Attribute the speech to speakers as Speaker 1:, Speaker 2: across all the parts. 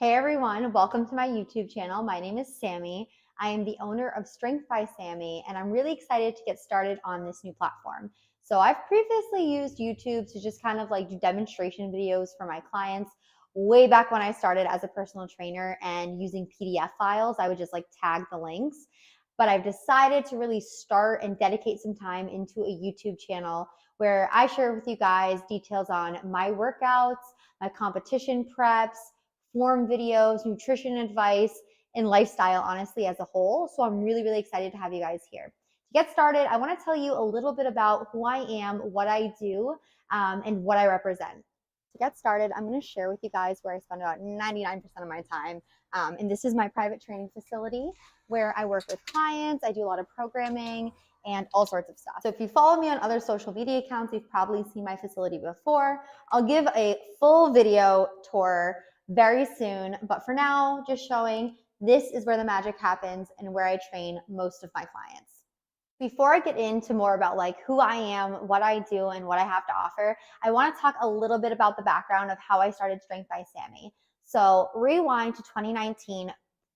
Speaker 1: Hey everyone, welcome to my YouTube channel. My name is Sammy. I am the owner of Strength by Sammy, and I'm really excited to get started on this new platform. So I've previously used YouTube to just kind of like do demonstration videos for my clients way back when I started as a personal trainer and using PDF files. I would just like tag the links. But I've decided to really start and dedicate some time into a YouTube channel where I share with you guys details on my workouts, my competition preps, form videos, nutrition advice, and lifestyle, honestly, as a whole. So I'm really, really excited to have you guys here. To get started, I want to tell you a little bit about who I am, what I do, and what I represent. To get started, I'm going to share with you guys where I spend about 99% of my time. And this is my private training facility where I work with clients. I do a lot of programming and all sorts of stuff. So if you follow me on other social media accounts, you've probably seen my facility before. I'll give a full video tour very soon. But for now, just showing this is where the magic happens and where I train most of my clients. Before I get into more about like who I am, what I do, and what I have to offer, I want to talk a little bit about the background of how I started Strength by Sammy. So rewind to 2019,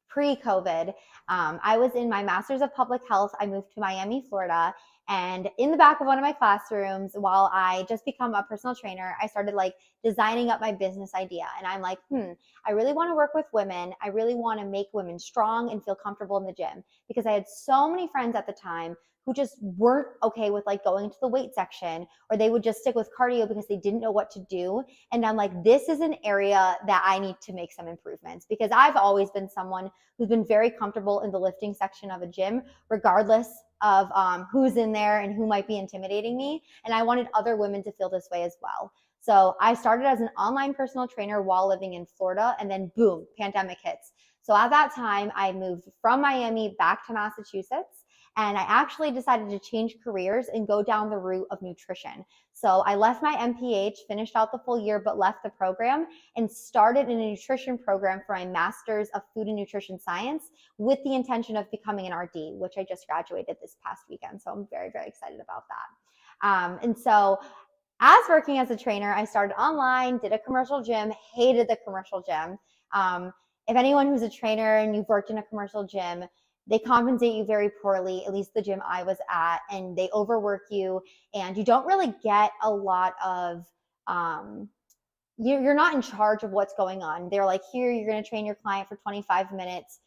Speaker 1: pre-COVID. I was in my master's of public health. I moved to Miami, Florida, and in the back of one of my classrooms, while I just become a personal trainer, I started like designing up my business idea. And I'm like, I really want to work with women. I really want to make women strong and feel comfortable in the gym because I had so many friends at the time who just weren't okay with like going to the weight section, or they would just stick with cardio because they didn't know what to do. And I'm like, this is an area that I need to make some improvements because I've always been someone who's been very comfortable in the lifting section of a gym, regardless of who's in there and who might be intimidating me. And I wanted other women to feel this way as well. So I started as an online personal trainer while living in Florida, and then boom, pandemic hits. So at that time, I moved from Miami back to Massachusetts, and I actually decided to change careers and go down the route of nutrition. So I left my MPH, finished out the full year, but left the program and started in a nutrition program for my master's of food and nutrition science with the intention of becoming an RD, which I just graduated this past weekend. So I'm very, very excited about that. And so as working as a trainer, I started online, did a commercial gym, hated the commercial gym. If anyone who's a trainer and you've worked in a commercial gym, they compensate you very poorly, at least the gym I was at, and they overwork you, and you don't really get a lot of, you're not in charge of what's going on. They're like, here, you're going to train your client for 25 minutes.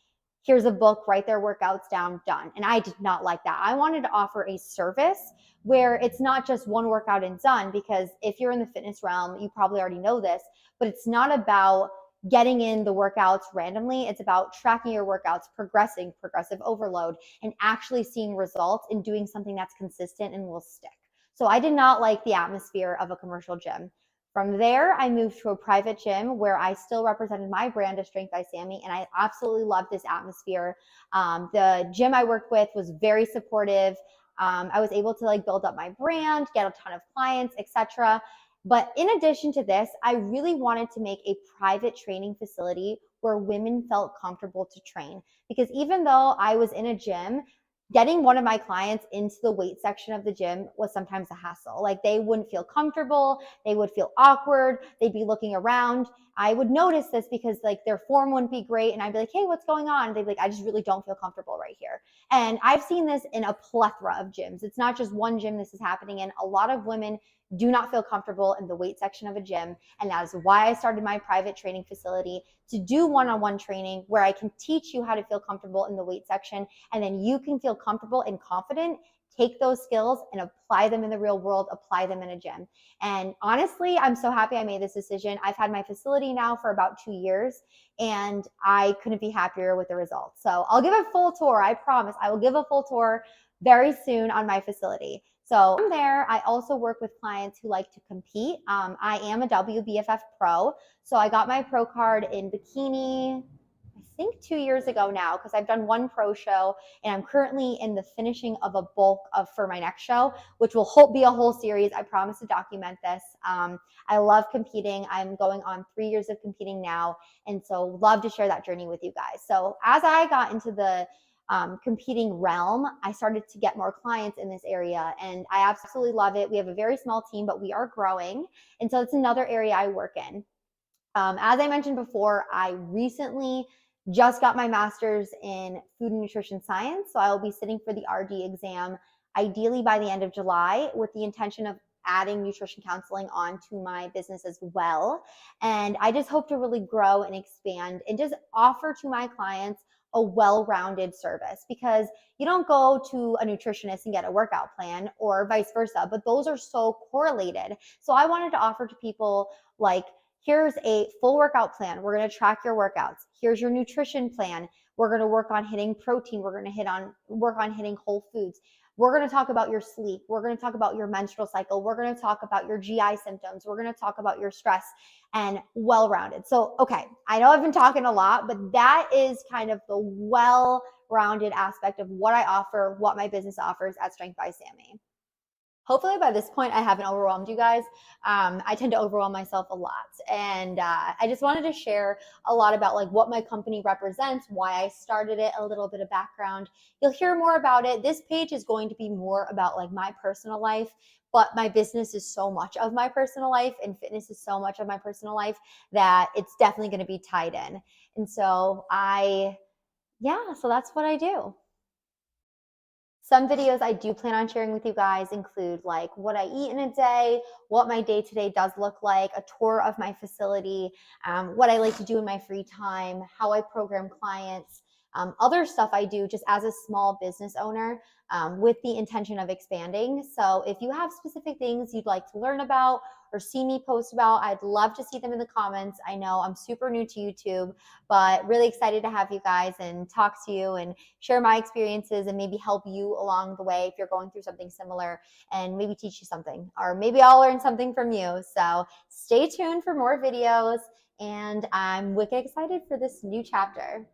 Speaker 1: Here's a book, write their workouts down, done. And I did not like that. I wanted to offer a service where it's not just one workout and done, because if you're in the fitness realm, you probably already know this, but it's not about getting in the workouts randomly. It's about tracking your workouts, progressing, progressive overload, and actually seeing results and doing something that's consistent and will stick. So I did not like the atmosphere of a commercial gym. From there, I moved to a private gym where I still represented my brand of Strength by Sammy, and I absolutely loved this atmosphere. The gym I worked with was very supportive. I was able to like build up my brand, get a ton of clients, etc. But in addition to this, I really wanted to make a private training facility where women felt comfortable to train. Because even though I was in a gym, getting one of my clients into the weight section of the gym was sometimes a hassle. Like they wouldn't feel comfortable, they would feel awkward, they'd be looking around. I would notice this because like their form wouldn't be great, and I'd be like, hey, what's going on? And they'd be like, I just really don't feel comfortable right here. And I've seen this in a plethora of gyms. It's not just one gym this is happening in. A lot of women do not feel comfortable in the weight section of a gym. And that is why I started my private training facility to do one-on-one training where I can teach you how to feel comfortable in the weight section, and then you can feel comfortable and confident, take those skills and apply them in the real world, apply them in a gym. And honestly, I'm so happy I made this decision. I've had my facility now for about 2 years, and I couldn't be happier with the results. So I'll give a full tour. I promise I will give a full tour very soon on my facility. So from there, I also work with clients who like to compete. I am a WBFF pro. So I got my pro card in bikini, I think 2 years ago now, because I've done one pro show, and I'm currently in the finishing of a bulk of for my next show, which will be a whole series. I promise to document this. I love competing. I'm going on 3 years of competing now, and so love to share that journey with you guys. So as I got into the competing realm, I started to get more clients in this area, and I absolutely love it. We have a very small team, but we are growing, and so it's another area I work in. As I mentioned before, I recently just got my master's in food and nutrition science. So I will be sitting for the RD exam ideally by the end of July with the intention of adding nutrition counseling onto my business as well. And I just hope to really grow and expand and just offer to my clients a well-rounded service, because you don't go to a nutritionist and get a workout plan or vice versa, but those are so correlated. So I wanted to offer to people like, here's a full workout plan. We're going to track your workouts. Here's your nutrition plan. We're going to work on hitting protein. We're going to work on hitting whole foods. We're going to talk about your sleep. We're going to talk about your menstrual cycle. We're going to talk about your GI symptoms. We're going to talk about your stress, and well-rounded. So, okay, I know I've been talking a lot, but that is kind of the well-rounded aspect of what I offer, what my business offers at Strength by Sammy. Hopefully by this point I haven't overwhelmed you guys. I tend to overwhelm myself a lot, and I just wanted to share a lot about like what my company represents, why I started it, a little bit of background. You'll hear more about it. This page is going to be more about like my personal life, but my business is so much of my personal life and fitness is so much of my personal life that it's definitely going to be tied in. And so so that's what I do. Some videos I do plan on sharing with you guys include like what I eat in a day, what my day-to-day does look like, a tour of my facility, what I like to do in my free time, how I program clients, other stuff I do just as a small business owner, with the intention of expanding. So if you have specific things you'd like to learn about or see me post about, I'd love to see them in the comments. I know I'm super new to YouTube, but really excited to have you guys and talk to you and share my experiences and maybe help you along the way if you're going through something similar, and maybe teach you something, or maybe I'll learn something from you. So stay tuned for more videos, and I'm wicked excited for this new chapter.